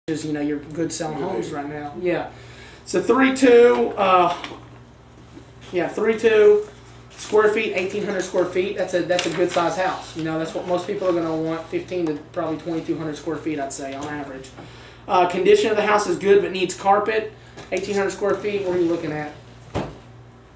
is, your good selling homes right now. Yeah. So 32, 32 square feet, 1,800 square feet. That's a good size house. That's what most people are going to want. 15 to probably 2,200 square feet, I'd say, on average. Condition of the house is good, but needs carpet. 1,800 square feet. What are you looking at?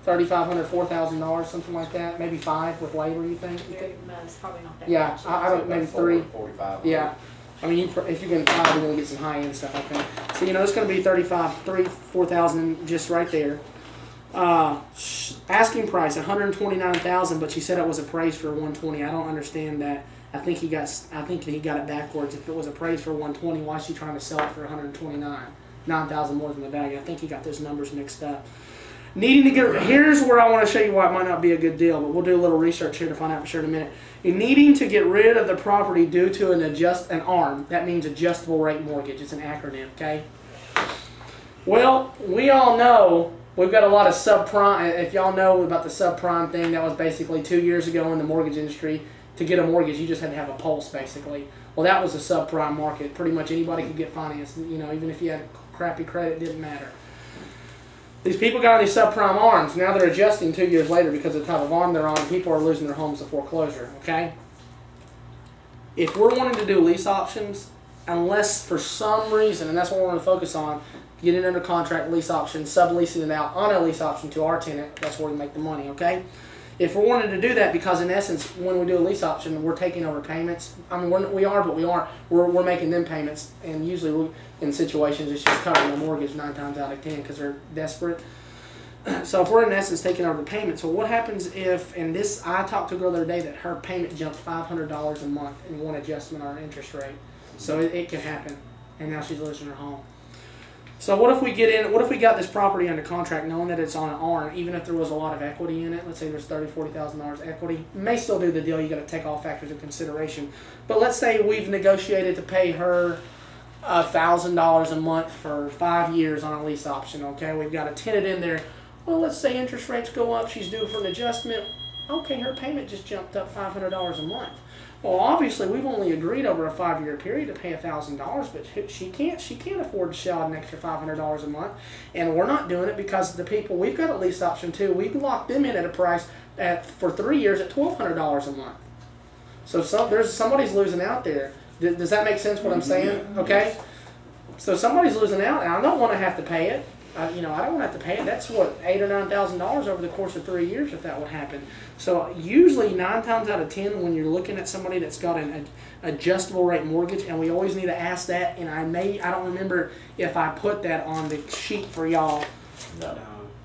$3,500, $4,000, something like that. Maybe $5,000 with labor. You think? It's probably not that Yeah, much. I don't. Maybe $3,000. 45. Yeah. I mean, if you can, probably going to get some high-end stuff, I think. So, it's going to be $4,000 just right there. Asking price, $129,000, but she said it was appraised for $120,000. I don't understand that. I think he got it backwards. If it was appraised for $120,000, why is she trying to sell it for $129,000? $9,000 more than the value. I think he got those numbers mixed up. Needing to get, here's where I want to show you why it might not be a good deal, but we'll do a little research here to find out for sure in a minute. You're needing to get rid of the property due to an ARM. That means adjustable rate mortgage. It's an acronym, okay? Well, we all know we've got a lot of subprime. If y'all know about the subprime thing, that was basically 2 years ago in the mortgage industry. To get a mortgage, you just had to have a pulse, basically. Well, that was a subprime market. Pretty much anybody could get financed. Even if you had crappy credit, it didn't matter. These people got on these subprime ARMs. Now they're adjusting 2 years later because of the type of ARM they're on. People are losing their homes to foreclosure, okay? If we're wanting to do lease options, unless for some reason, and that's what we're going to focus on, getting under contract lease option, subleasing it out on a lease option to our tenant, that's where we make the money, okay? If we're wanting to do that, because in essence, when we do a lease option, we're taking over payments. I mean, we are, but we aren't. We're making them payments, and usually in situations, it's just covering the mortgage 9 times out of 10 because they're desperate. So if we're in essence taking over the payments, so what happens if, and this, I talked to a girl the other day that her payment jumped $500 a month in one adjustment on her interest rate. So it can happen, and now she's losing her home. So what if we got this property under contract knowing that it's on an ARM, even if there was a lot of equity in it, let's say there's $30,000, $40,000 equity, may still do the deal, you got to take all factors into consideration. But let's say we've negotiated to pay her $1,000 a month for 5 years on a lease option, okay? We've got a tenant in there. Well, let's say interest rates go up, she's due for an adjustment. Okay, her payment just jumped up $500 a month. Well, obviously, we've only agreed over a 5-year period to pay $1,000, but she can't afford to shell out an extra $500 a month, and we're not doing it because the people we've got a lease option too. We've locked them in at a price for 3 years at $1,200 a month. So somebody's losing out there. Does that make sense? What I'm saying? Okay. So somebody's losing out, and I don't want to have to pay it. I don't want to have to pay it. That's what, $8,000 or $9,000 over the course of 3 years if that would happen. So usually 9 times out of 10, when you're looking at somebody that's got an adjustable rate mortgage, and we always need to ask that. And I don't remember if I put that on the sheet for y'all. No.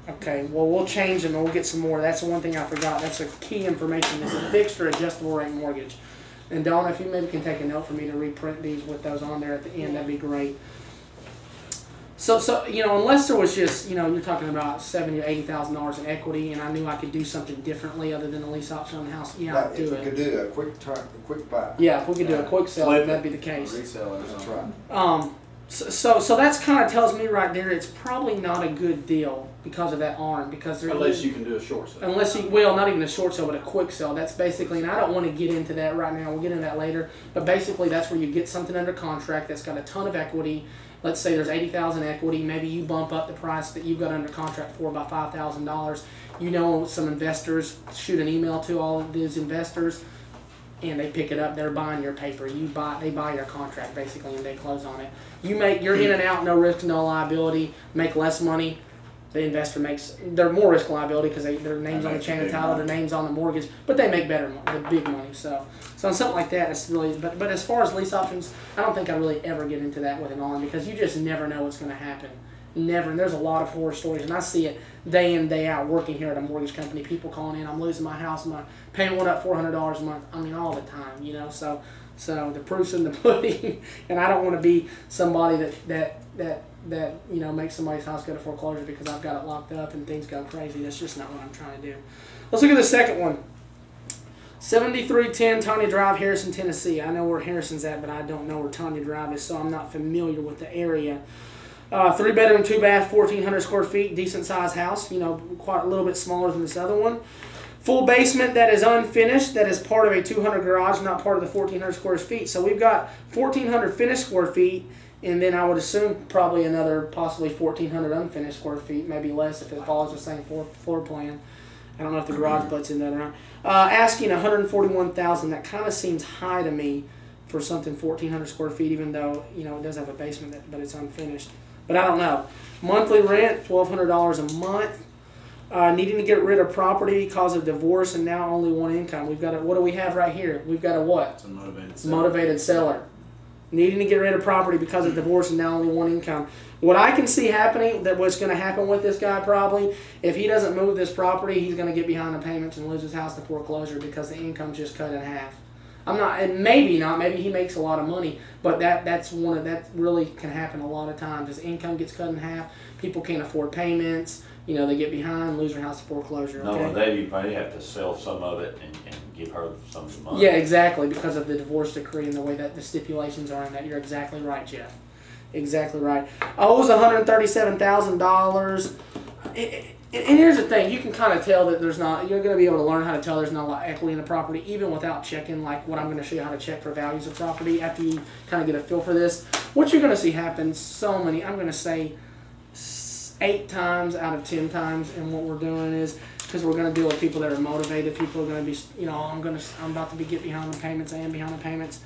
Okay. Well, we'll change them and we'll get some more. That's the one thing I forgot. That's a key information. It's a fixed or adjustable rate mortgage. And Donna, if you maybe can take a note for me to reprint these with those on there at the end, that'd be great. So unless there was just, you're talking about $70,000 or $80,000 in equity, and I knew I could do something differently other than a lease option on the house, I'd do it. If we could do a quick buy. Yeah, if we could do a quick sell, that'd be the case. Resell it, that's right. So that's kind of tells me right there it's probably not a good deal because of that ARM. Unless you can do a short sale. Not even a short sale, but a quick sell. That's basically, and I don't want to get into that right now. We'll get into that later. But basically, that's where you get something under contract that's got a ton of equity. Let's say there's $80,000 equity. Maybe you bump up the price that you've got under contract for by $5,000. Some investors shoot an email to all of these investors, and they pick it up. They're buying your paper. They buy your contract basically, and they close on it. You're in and out, no risk, no liability. Make less money. The investor they're more risk liability because their name's on the chain of title, their name's on the mortgage, but they make better money, the big money. So on something like that, it's really. But as far as lease options, I don't think I really ever get into that with an ARM because you just never know what's going to happen. Never. And there's a lot of horror stories, and I see it day in, day out working here at a mortgage company. People calling in, I'm losing my house, my payment went up $400 a month. I mean, all the time, So the proof's in the pudding, and I don't want to be somebody that makes somebody's house go to foreclosure because I've got it locked up and things go crazy. That's just not what I'm trying to do. Let's look at the second one. 7310 Tanya Drive, Harrison, Tennessee. I know where Harrison's at, but I don't know where Tanya Drive is, so I'm not familiar with the area. 3-bedroom, 2-bath, 1,400 square feet, decent sized house. Quite a little bit smaller than this other one. Full basement that is unfinished, that is part of a 200 garage, not part of the 1,400 square feet. So we've got 1,400 finished square feet And then I would assume probably another possibly 1,400 unfinished square feet, maybe less if it follows the same floor plan. I don't know if the garage butts in that or not. Asking 141,000, that kind of seems high to me for something 1,400 square feet, even though it does have a basement, but it's unfinished. But I don't know. Monthly rent, $1,200 a month. Needing to get rid of property because of divorce and now only one income. We've got what do we have right here? We've got a what? It's a motivated seller. Motivated seller. Needing to get rid of property because of divorce and now only one income. What I can see happening, that what's going to happen with this guy probably, if he doesn't move this property, he's going to get behind the payments and lose his house to foreclosure because the income's just cut in half. I'm not, and maybe not. Maybe he makes a lot of money, but that really can happen a lot of times. His income gets cut in half. People can't afford payments. They get behind, lose their house to foreclosure. No, Okay? then you probably have to sell some of it and give her some of the money. Yeah, exactly, because of the divorce decree and the way that the stipulations are in that. You're exactly right, Jeff. Exactly right. Owes $137,000. And here's the thing, you can kind of tell that you're going to be able to learn how to tell there's not a lot of equity in the property, even without checking, like what I'm going to show you how to check for values of property after you kind of get a feel for this. What you're going to see happen I'm going to say 8 times out of 10 times, and what we're doing is, because we're going to deal with people that are motivated, people are going to be, I'm about to get behind the payments and behind the payments,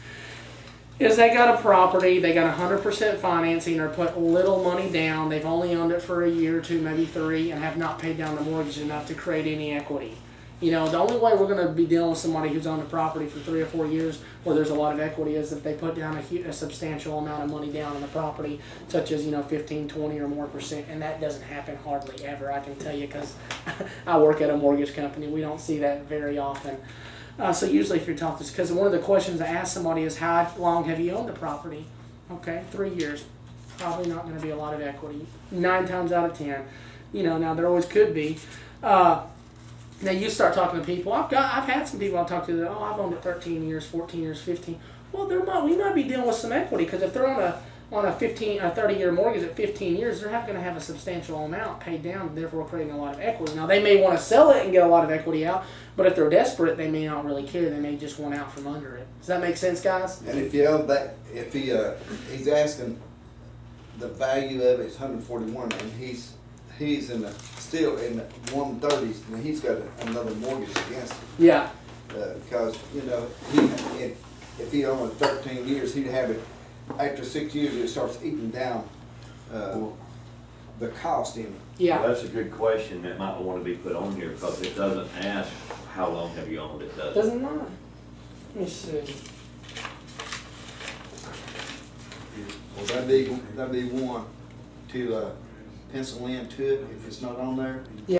is they got a property, they got 100% financing or put little money down, they've only owned it for a year or 2, maybe 3, and have not paid down the mortgage enough to create any equity. The only way we're going to be dealing with somebody who's owned a property for 3 or 4 years where there's a lot of equity is if they put down a substantial amount of money down on the property, such as 15, 20 or more %, and that doesn't happen hardly ever, I can tell you, because I work at a mortgage company. We don't see that very often. So usually if you're talking, because one of the questions I ask somebody is, how long have you owned the property? Okay, 3 years. Probably not going to be a lot of equity. 9 times out of 10. Now there always could be. Now you start talking to people. I've had some people I've talked to that, I've owned it 13 years, 14 years, 15. Well, we might be dealing with some equity, because if they're on a 30-year mortgage at 15 years, they're going to have a substantial amount paid down, therefore creating a lot of equity. Now they may want to sell it and get a lot of equity out, but if they're desperate, they may not really care. They may just want out from under it. Does that make sense, guys? And if you own that, he's asking the value of it's 141, and he's still in the 130s, and he's got another mortgage against him. Yeah. Because if he owned 13 years, he'd have it. After 6 years, it starts eating down the cost in it. Yeah. Well, that's a good question that might want to be put on here, because it doesn't ask how long have you owned it, does it? Doesn't matter. Let me see. Well, that'd be one to pencil in to it if it's not on there. Yeah.